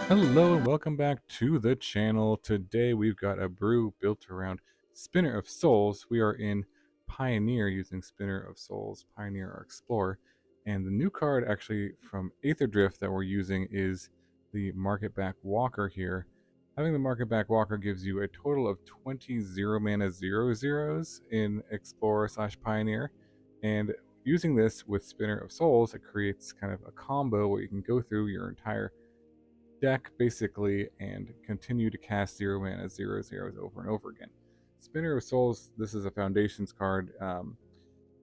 Hello and welcome back to the channel. Today we've got a brew built around Spinner of Souls. We are in Pioneer using Spinner of Souls, Pioneer or Explorer. And the new card actually from Aetherdrift that we're using is the Marketback Walker here. Having the Marketback Walker gives you a total of 20 0-mana 0/0s in Explorer/Pioneer. And using this with Spinner of Souls, it creates kind of a combo where you can go through your entire deck basically and continue to cast 0-mana 0/0s over and over again. Spinner of Souls, this is a Foundations card.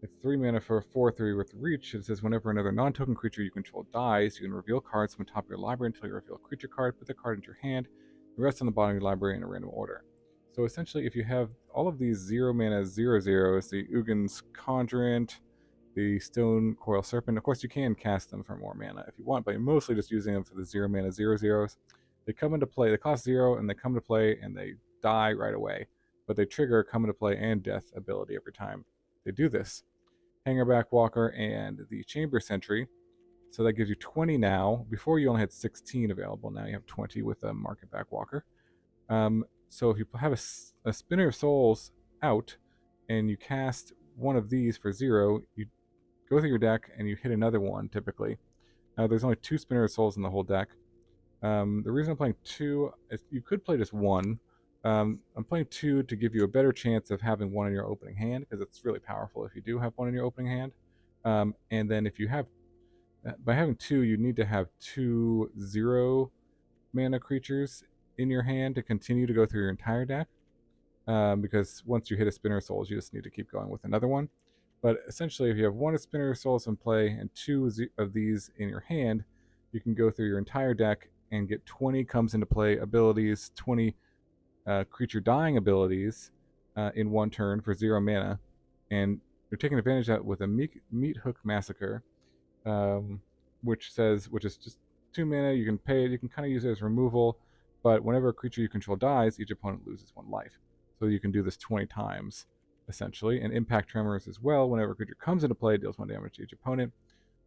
It's 3 mana for a 4/3 with reach. It says whenever another non-token creature you control dies, you can reveal cards from the top of your library until you reveal a creature card, put the card into your hand, and rest on the bottom of your library in a random order. So essentially, if you have all of these 0-mana 0/0s, the Ugin's Conjurant, the Stonecoil Serpent. Of course, you can cast them for more mana if you want, but you're mostly just using them for the 0-mana 0/0s. They come into play, they cost 0, and they come to play, and they die right away. But they trigger come into play and death ability every time they do this. Hangarback Walker and the Chamber Sentry. So that gives you 20 now. Before you only had 16 available. Now you have 20 with a Marketback Walker. So if you have a Spinner of Souls out, and you cast one of these for 0, you go through your deck and you hit another one typically. Now there's only 2 Spinner of Souls in the whole deck. The reason I'm playing 2 is you could play just 1. I'm playing 2 to give you a better chance of having 1 in your opening hand, because it's really powerful if you do have 1 in your opening hand. And then if you have, by having 2, you need to have 2 0-mana creatures in your hand to continue to go through your entire deck. Because once you hit a Spinner of Souls, you just need to keep going with another one. But essentially, if you have 1 Spinner of Souls in play and 2 of these in your hand, you can go through your entire deck and get 20 comes into play abilities, 20 creature dying abilities in one turn for 0 mana. And you're taking advantage of that with a Meathook Massacre, which is just 2 mana. You can pay it, you can kind of use it as removal, but whenever a creature you control dies, each opponent loses 1 life. So you can do this 20 times, essentially. And Impact Tremors as well. Whenever a creature comes into play, it deals 1 damage to each opponent.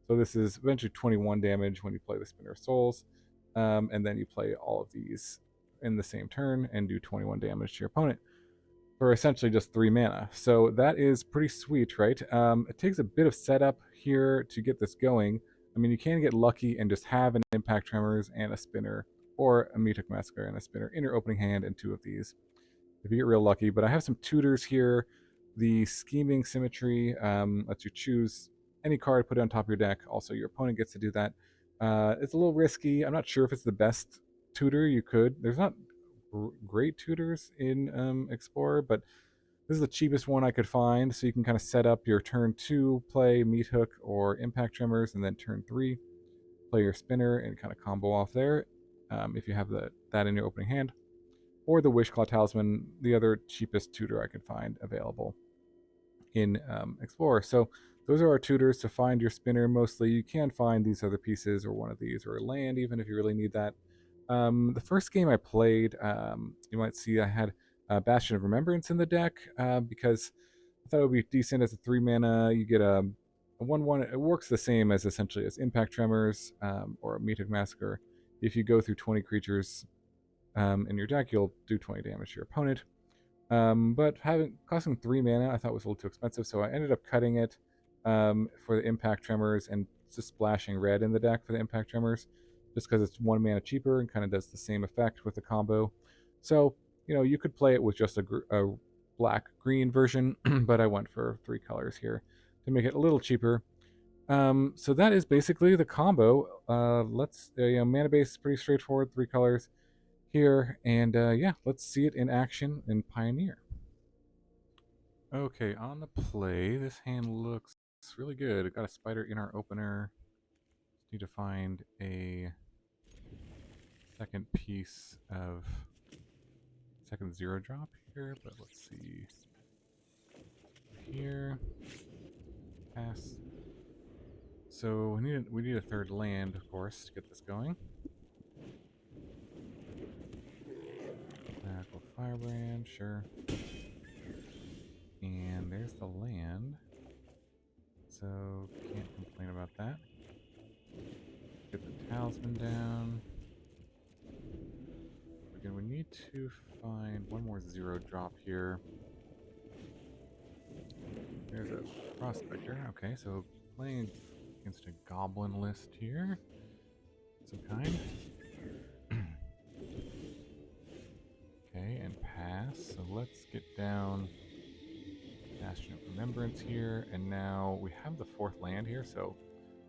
So this is eventually 21 damage when you play the Spinner of Souls. And then you play all of these in the same turn and do 21 damage to your opponent for essentially just 3 mana. So that is pretty sweet, right? It takes a bit of setup here to get this going. I mean, you can get lucky and just have an Impact Tremors and a Spinner, or a Meathook Massacre and a Spinner in your opening hand and 2 of these if you get real lucky. But I have some tutors here. The Scheming Symmetry lets you choose any card, put it on top of your deck. Also, your opponent gets to do that. It's a little risky. I'm not sure if it's the best tutor you could. There's not great tutors in Explorer, but this is the cheapest one I could find. So you can kind of set up your turn 2, play Meathook or Impact Tremors, and then turn 3, play your Spinner and kind of combo off there if you have that in your opening hand. Or the Wishclaw Talisman, the other cheapest tutor I could find available in Explorer. So those are our tutors to find your Spinner mostly. You can find these other pieces or one of these or a land even if you really need that. The first game I played, you might see I had Bastion of Remembrance in the deck because I thought it would be decent as a 3 mana. You get a 1/1. It works the same as essentially as Impact Tremors or a Meathook Massacre. If you go through 20 creatures in your deck, you'll do 20 damage to your opponent. But costing 3 mana I thought was a little too expensive, so I ended up cutting it for the Impact Tremors and just splashing red in the deck for the Impact Tremors, just because it's 1 mana cheaper and kind of does the same effect with the combo. So, you could play it with just a black-green version, but I went for 3 colors here to make it a little cheaper. So that is basically the combo. Mana base is pretty straightforward, 3 colors here, and yeah, let's see it in action in Pioneer. Okay, on the play, this hand looks really good. It got a spider in our opener. Just need to find a second piece of second 0 drop here, but let's see. Here, pass. So we need a third land, of course, to get this going. Go Firebrand, sure. And there's the land. So can't complain about that. Get the talisman down. need to find one more 0-drop here. There's a prospector. Okay, so playing against a goblin list here. Some kind. Okay, and pass. So let's get down Bastion of Remembrance here. And now we have the 4th land here, so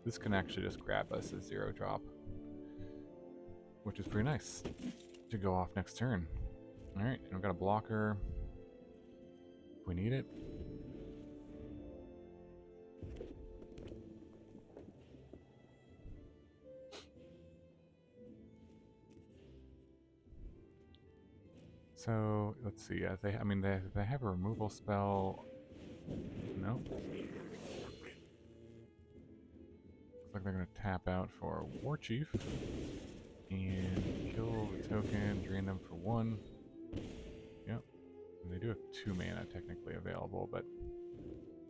this can actually just grab us a 0-drop. Which is pretty nice to go off next turn. Alright, and we've got a blocker if we need it. So let's see. They have a removal spell. No. Looks like they're gonna tap out for War Chief and kill the token, drain them for 1. Yep. And they do have 2 mana technically available, but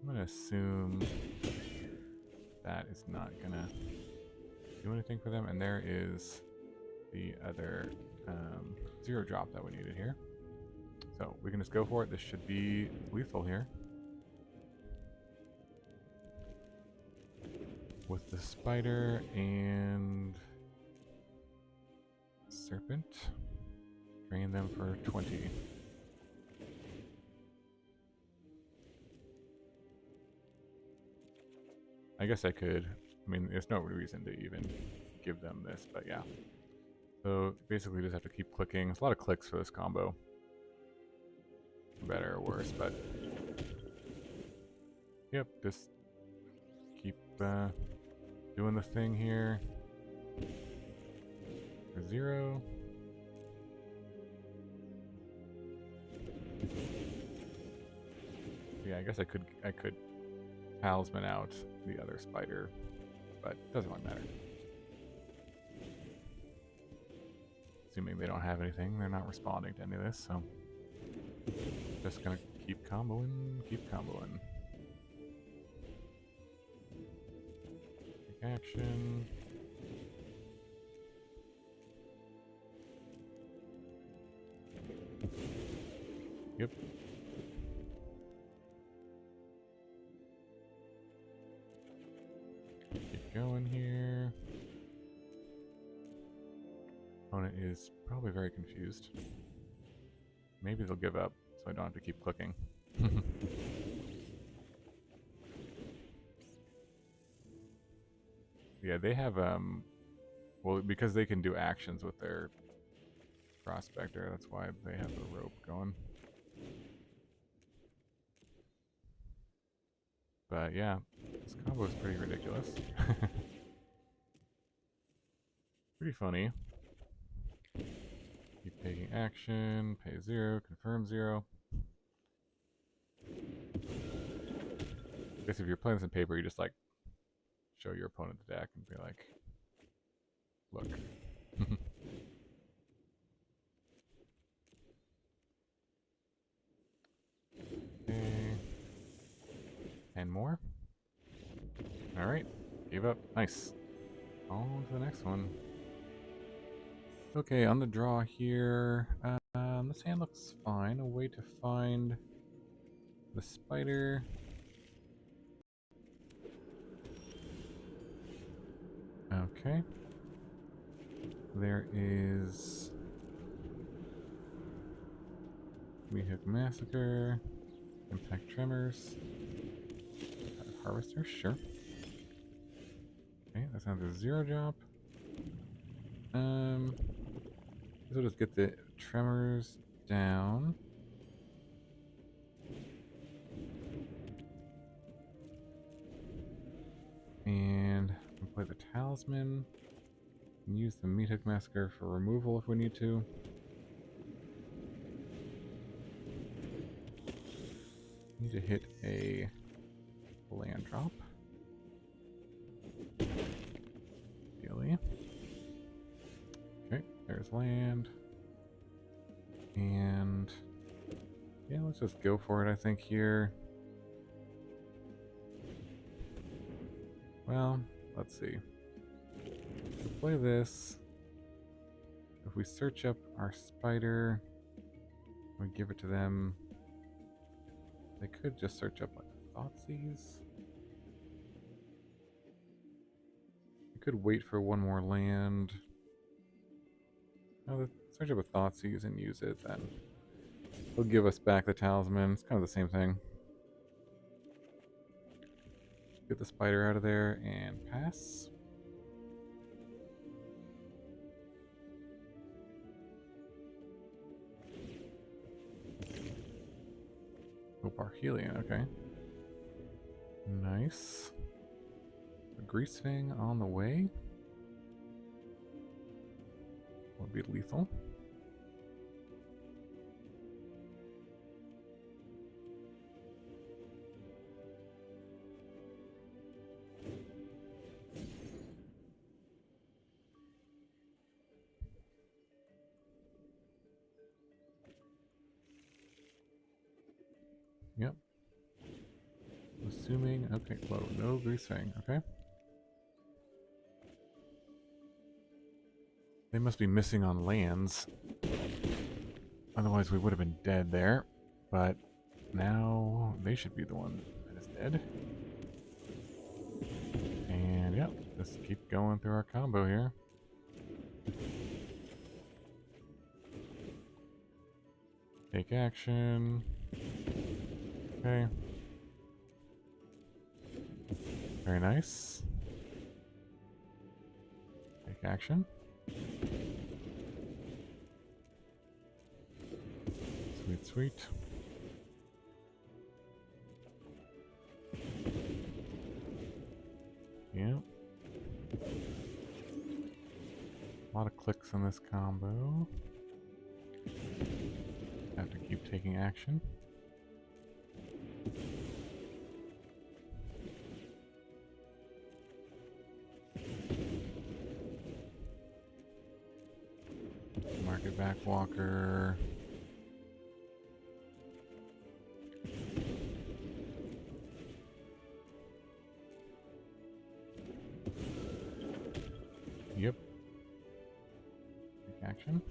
I'm gonna assume that is not gonna do anything for them. And there is the other 0-drop that we needed here. So we can just go for it. This should be lethal here. With the spider and serpent. Drain them for 20. I guess I could. I mean, there's no reason to even give them this, but yeah. So basically just have to keep clicking. There's a lot of clicks for this combo. Better or worse, but yep, just keep doing the thing here. For 0. Yeah, I guess I could talisman out the other spider, but it doesn't really matter. Assuming they don't have anything, they're not responding to any of this, so just gonna keep comboing, Take action. Yep. Keep going here. Opponent is probably very confused. Maybe they'll give up, so I don't have to keep clicking. Yeah, they have, well, because they can do actions with their prospector, that's why they have the rope going. But yeah, this combo is pretty ridiculous. Pretty funny. Keep taking action, pay 0, confirm 0. I guess if you're playing this in paper, you just like show your opponent the deck and be like, look. Okay. And more. Alright, gave up. Nice. On to the next one. Okay, on the draw here, this hand looks fine. A way to find the spider. Okay. There is Meathook Massacre, Impact Tremors, Harvester, sure. Okay, that's another 0-drop. This will just get the Tremors down. And we'll play the Talisman. And use the Meathook Massacre for removal if we need to. Need to hit a land drop. Ideally. Okay, there's land. And yeah, let's just go for it, I think, here. Well, let's see. So play this. If we search up our spider, we give it to them. They could just search up like Thoughtseize. We could wait for one more land. No, search up a Thoughtseize and use it, then they'll give us back the talisman. It's kind of the same thing. Get the spider out of there and pass. Oh, Parhelion, okay. Nice. A Greasefang on the way. Would be lethal. Yep. Assuming, okay, whoa, no Greasefang, okay. They must be missing on lands. Otherwise we would have been dead there. But now they should be the one that is dead. And yep, just keep going through our combo here. Take action. Okay. Very nice. Take action. Sweet, sweet. Yep. A lot of clicks on this combo. Have to keep taking action. Marketback Walker. Yep. Take action.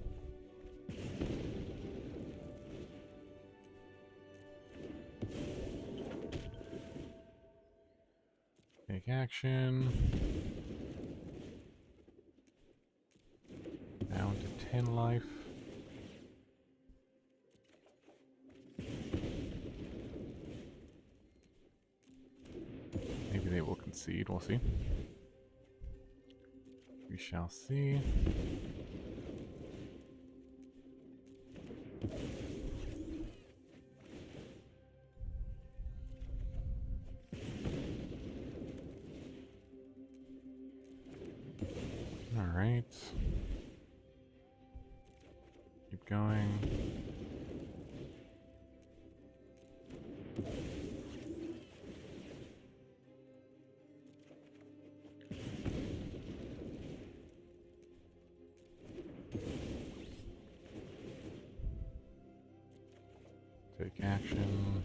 Take action. Down to 10 life. Maybe they will concede, we'll see. We shall see. All right. Keep going. Take action.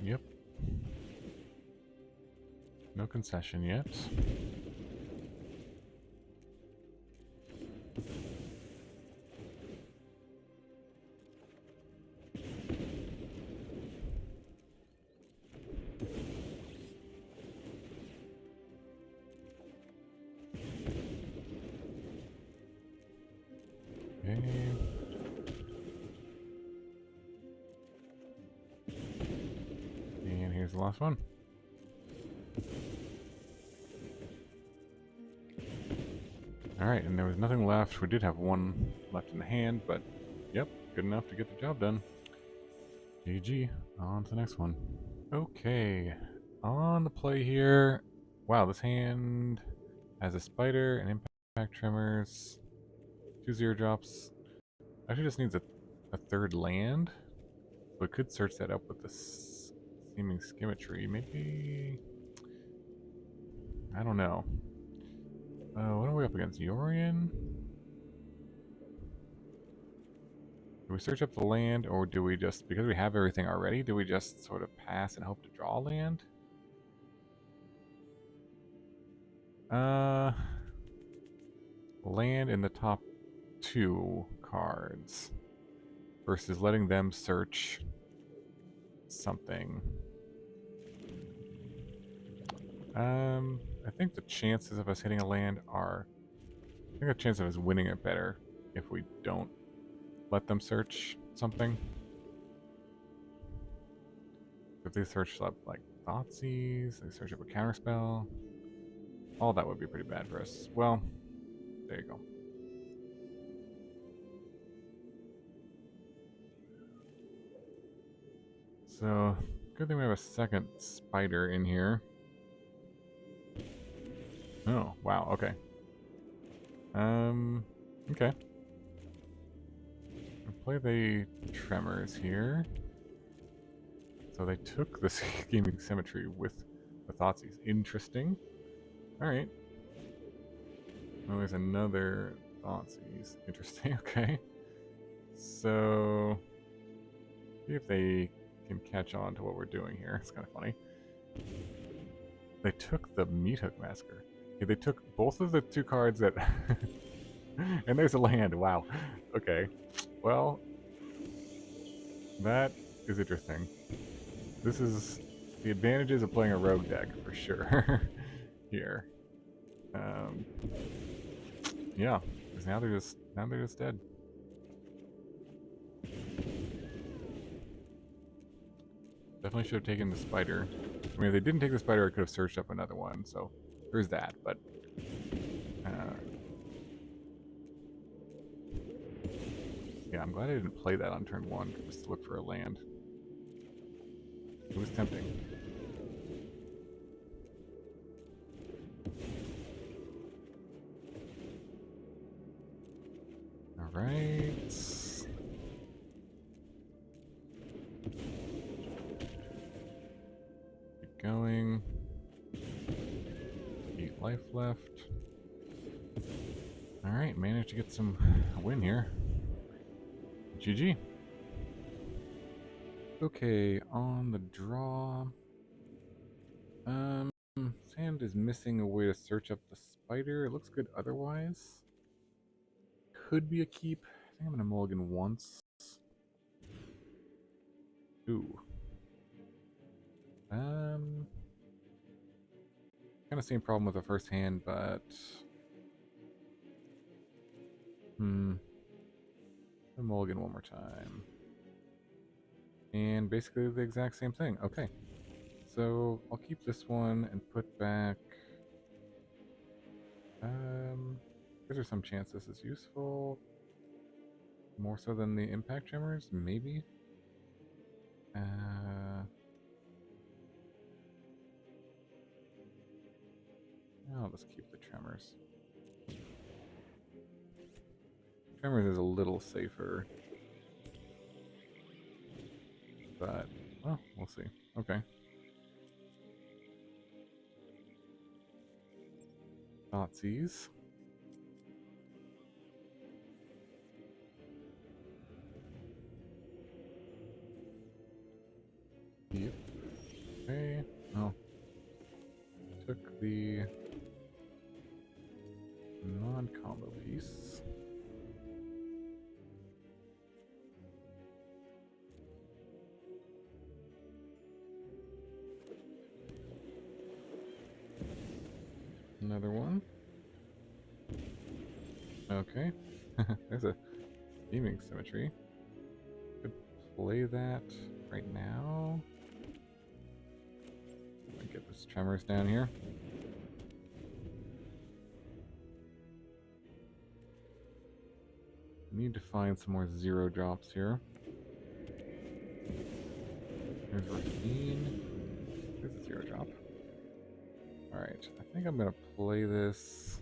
Yep. No concession yet. Okay. And here's the last one. Alright, and there was nothing left. We did have one left in the hand, but yep, good enough to get the job done. GG. On to the next one. Okay, on the play here. Wow, this hand has a spider, an Impact Tremors, 2/0 drops. Actually just needs a third land. So it could search that up with the Scheming Symmetry. Maybe... I don't know. What are we up against? Yorion? Do we search up the land, or do we just, because we have everything already, do we just sort of pass and hope to draw land? land in the top 2 cards versus letting them search something. I think the chances of us hitting a land are... I think the chance of us winning are better if we don't let them search something. If they search up, like, Thoughtseize, they search up a counterspell, all that would be pretty bad for us. Well, there you go. So, good thing we have a second spider in here. Oh, wow, okay. Okay. I'll play the Tremors here. So they took the Scheming Symmetry with the Thoughtseize. Interesting. Alright. Oh, there's another Thoughtseize. Interesting, okay. So, see if they can catch on to what we're doing here. It's kind of funny. They took the Meathook Massacre. Okay, they took both of the 2 cards that... and there's a land, wow. Okay. Well, that is interesting. This is the advantages of playing a rogue deck, for sure, here. Yeah, because now they're just dead. Definitely should have taken the spider. I mean, if they didn't take the spider, I could have searched up another one, so there's that, but... yeah, I'm glad I didn't play that on turn 1, just to look for a land. It was tempting. Alright. Keep going. 8 life left. Alright, managed to get some win here. GG. Okay, on the draw. Sand is missing a way to search up the spider. It looks good otherwise. Could be a keep. I think I'm gonna mulligan once. Ooh. Kind of same problem with the first hand, but... I'll mulligan one more time. And basically the exact same thing. Okay. So I'll keep this one and put back... there's some chance this is useful. More so than the Impact Tremors? Maybe? I'll just keep the Tremors. Tremors is a little safer. But, well, we'll see. Okay. Thoughtseize. Yep. Okay. Oh. Took the non-combo piece. Another one. Okay. There's a Scheming Symmetry. Could play that right now. Get those Tremors down here. Need to find some more 0 drops here. There's Rafine. There's a 0 drop. Alright, I think I'm gonna play this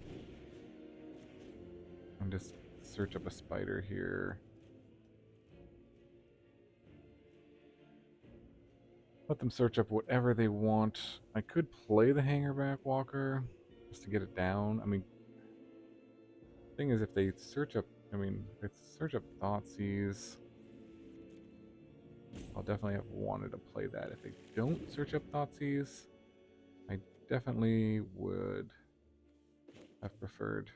and just search up a spider here. Let them search up whatever they want. I could play the Hangarback Walker just to get it down. I mean, the thing is, if they search up, Thoughtseize, I'll definitely have wanted to play that. If they don't search up Thoughtseize, I definitely would have preferred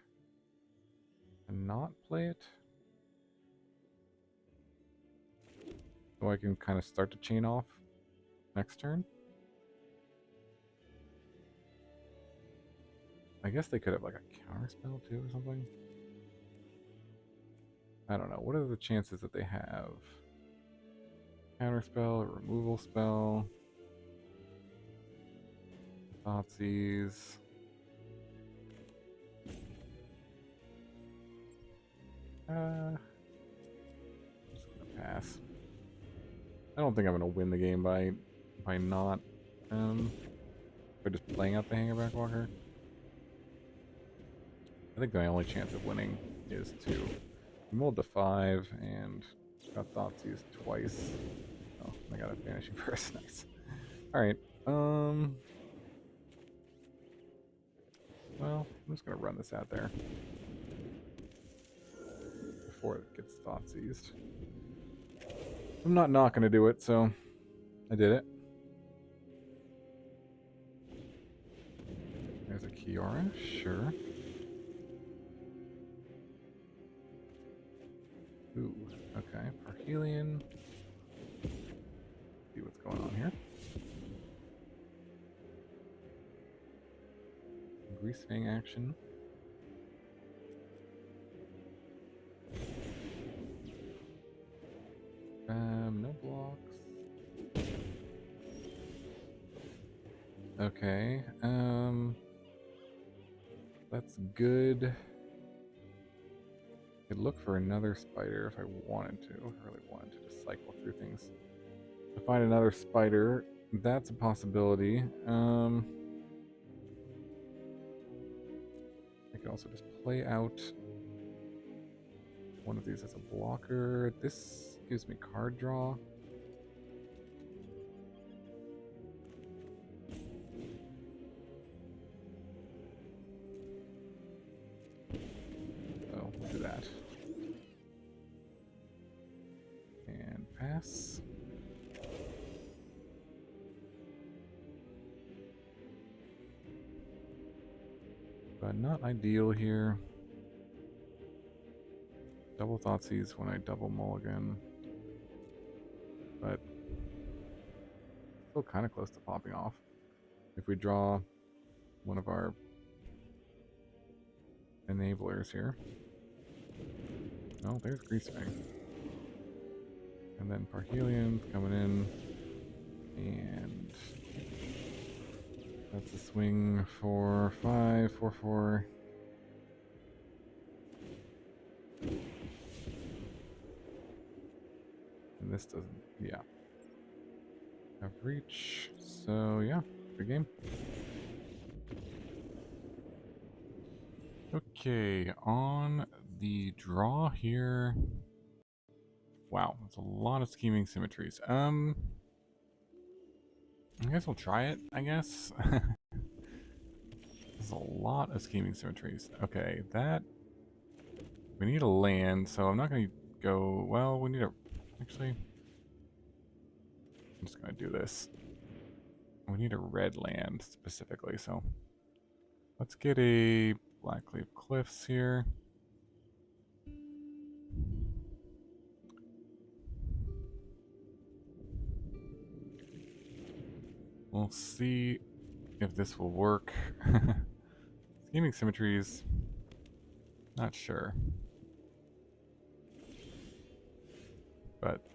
and not play it. So I can kind of start to chain off next turn. I guess they could have like a counter spell too or something. I don't know. What are the chances that they have? Counter spell, a removal spell, Thoughtseize. I'm just gonna pass. I don't think I'm gonna win the game by not by just playing out the Hangarback Walker. I think my only chance of winning is to mold to 5 and got Thoughtseize twice. Oh, I got a Vanishing Burst. Nice. Alright. Well, I'm just gonna run this out there before it gets Thoughtseized. I'm not gonna do it, so I did it. There's a Kiora, sure. Ooh, okay. Parhelion. See what's going on here. Grease Fang action. No blocks. Okay, that's good. Could look for another spider if I wanted to. I really wanted to just cycle through things. To find another spider, that's a possibility. I could also just play out one of these as a blocker. This gives me card draw. So we'll do that. And pass. But not ideal here. Double Thoughtseize when I double mulligan. But still kind of close to popping off. If we draw one of our enablers here. Oh, there's Grease Fang. And then Parhelion's coming in. And that's a swing for 5, 4. And this doesn't, yeah. Have reach, so yeah, good game. Okay, on the draw here. Wow, that's a lot of Scheming Symmetries. I guess we'll try it, I guess. There's a lot of Scheming Symmetries. Okay, that... We need a land, so I'm not going to go... Well, we need a... Actually... I'm just going to do this. We need a red land, specifically, so... Let's get a Blackcleave Cliffs here. We'll see if this will work. Scheming Symmetries, not sure. But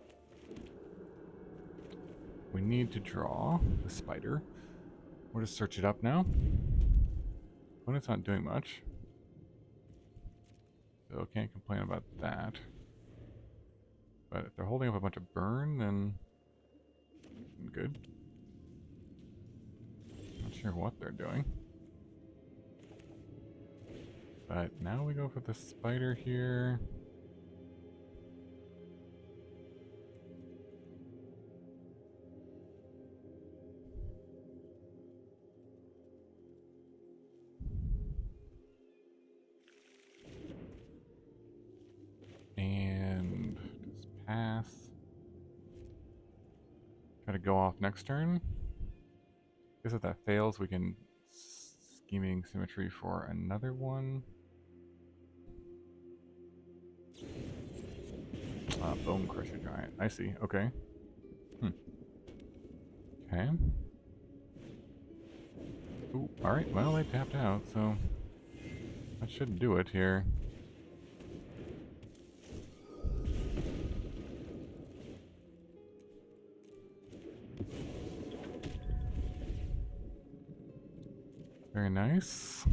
we need to draw the spider. We'll just search it up now. Opponent's not doing much, so can't complain about that. But if they're holding up a bunch of burn, then good. Not sure what they're doing. But now we go for the spider here. And just pass. Try to go off next turn. Guess if that fails, we can Scheming Symmetry for another one. Bone Crusher Giant. I see. Okay. Okay. Ooh, alright, well, they tapped out, so that should do it here. Very nice.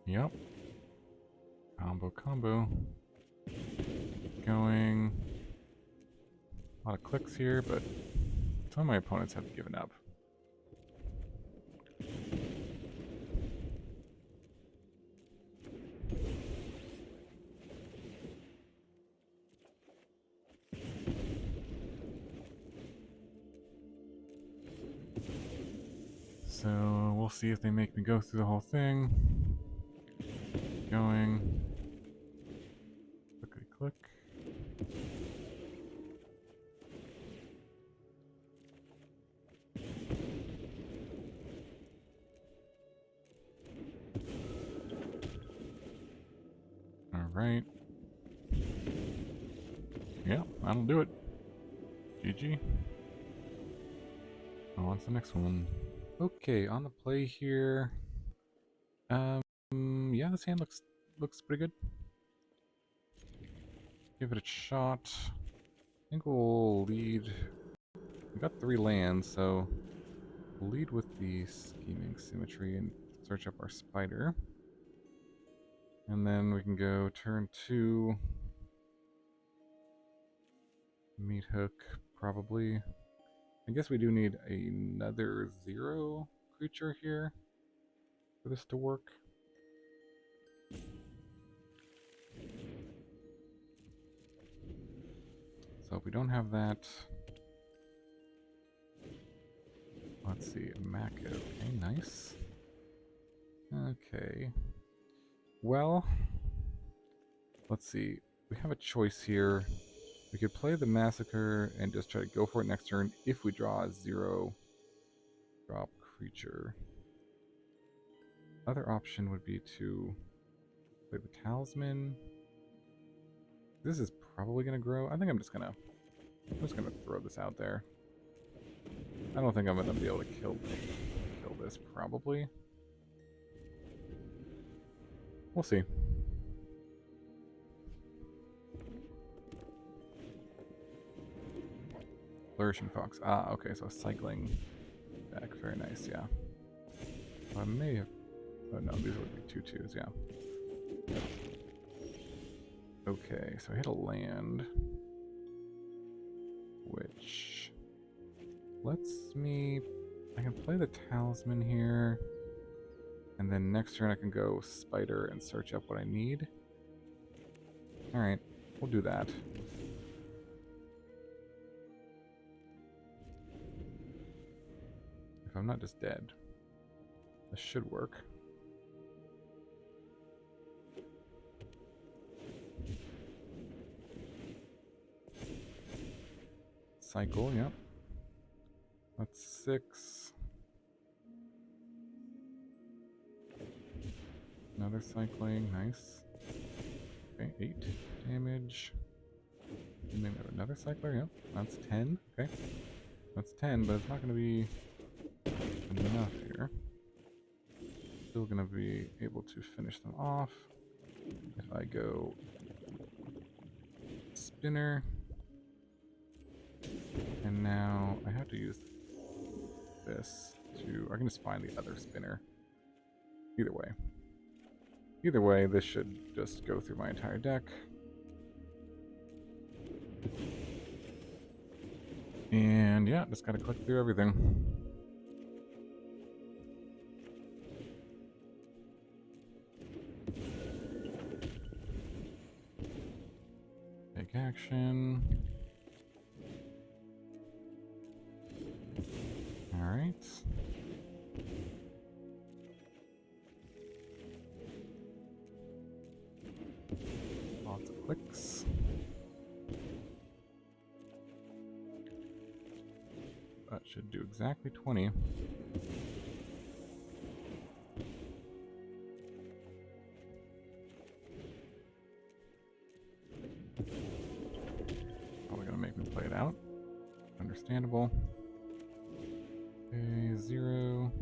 Yep. Combo. Going. A lot of clicks here, but some of my opponents have given up. So we'll see if they make me go through the whole thing. Going. Clickety click. Alright. Yeah, that'll do it. GG. On to the next one. Okay, on the play here. Yeah, this hand looks pretty good. Give it a shot. I think we'll lead. We got 3 lands, so we'll lead with the Scheming Symmetry and search up our spider. And then we can go turn 2. Meathook, probably. I guess we do need another 0 creature here for this to work. So if we don't have that, let's see, Mac. Okay, nice. Okay. Well, let's see. We have a choice here. We could play the Massacre and just try to go for it next turn if we draw a 0-drop creature. Other option would be to play the Talisman. This is probably gonna grow. I think I'm just gonna throw this out there. I don't think I'm gonna be able to kill this, probably. We'll see. Flourishing Fox. Ah, okay, so cycling back. Very nice, yeah. So I may have... Oh no, these would be 2/2s, yeah. Okay, so I hit a land, which lets me... I can play the Talisman here, and then next turn I can go Spider and search up what I need. Alright, we'll do that. If I'm not just dead, this should work. Cycle, yep. That's 6. Another cycling, nice. Okay, 8 damage. And then another cycler, yep. That's 10, okay. That's 10, but it's not going to be enough here. Still going to be able to finish them off. If I go spinner. And now I have to use this to... I can just find the other spinner. Either way, this should just go through my entire deck. And yeah, just gotta click through everything. Take action. Alright. Lots of clicks. That should do exactly 20. play it out. Understandable. Okay, 0.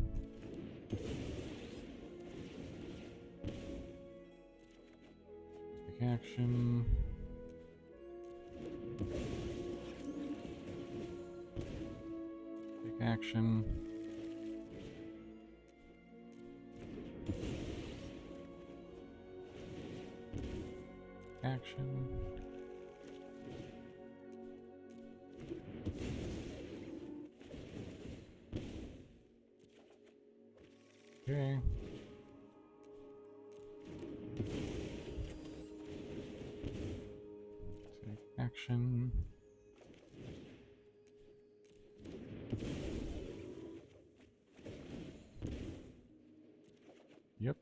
Take action. Take action. Action. Okay. Take action. Yep.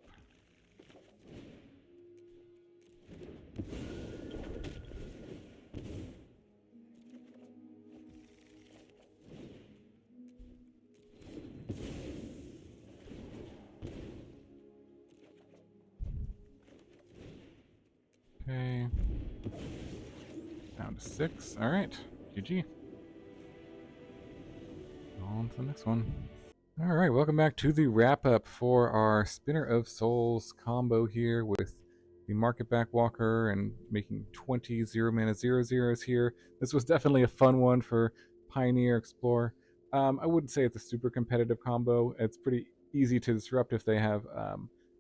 Okay. Down to 6. Alright. GG. On to the next one. Alright, welcome back to the wrap-up for our Spinner of Souls combo here with the Marketback Walker and making 20 0-mana 0/0s here. This was definitely a fun one for Pioneer Explorer. I wouldn't say it's a super competitive combo. It's pretty easy to disrupt if they have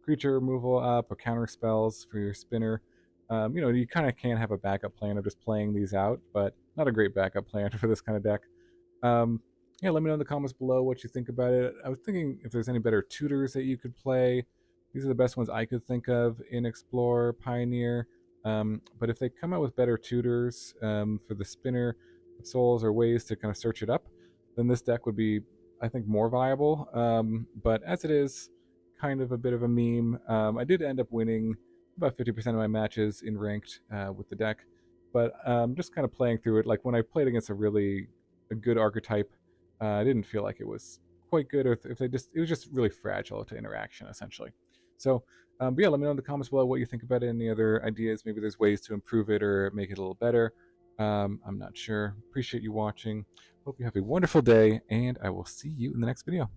creature removal up or counter spells for your spinner. You kind of can have a backup plan of just playing these out, but not a great backup plan for this kind of deck. Yeah, let me know in the comments below what you think about it. I was thinking if there's any better tutors that you could play. These are the best ones I could think of in Explorer, Pioneer. But if they come out with better tutors for the Spinner of Souls or ways to kind of search it up, then this deck would be, I think, more viable. But as it is, kind of a bit of a meme. I did end up winning about 50% of my matches in ranked with the deck. But just kind of playing through it, like when I played against a good archetype, I didn't feel like it was quite good, or if it was just really fragile to interaction, essentially. So, but yeah, let me know in the comments below what you think about it. Any other ideas? Maybe there's ways to improve it or make it a little better. I'm not sure. Appreciate you watching. Hope you have a wonderful day, and I will see you in the next video.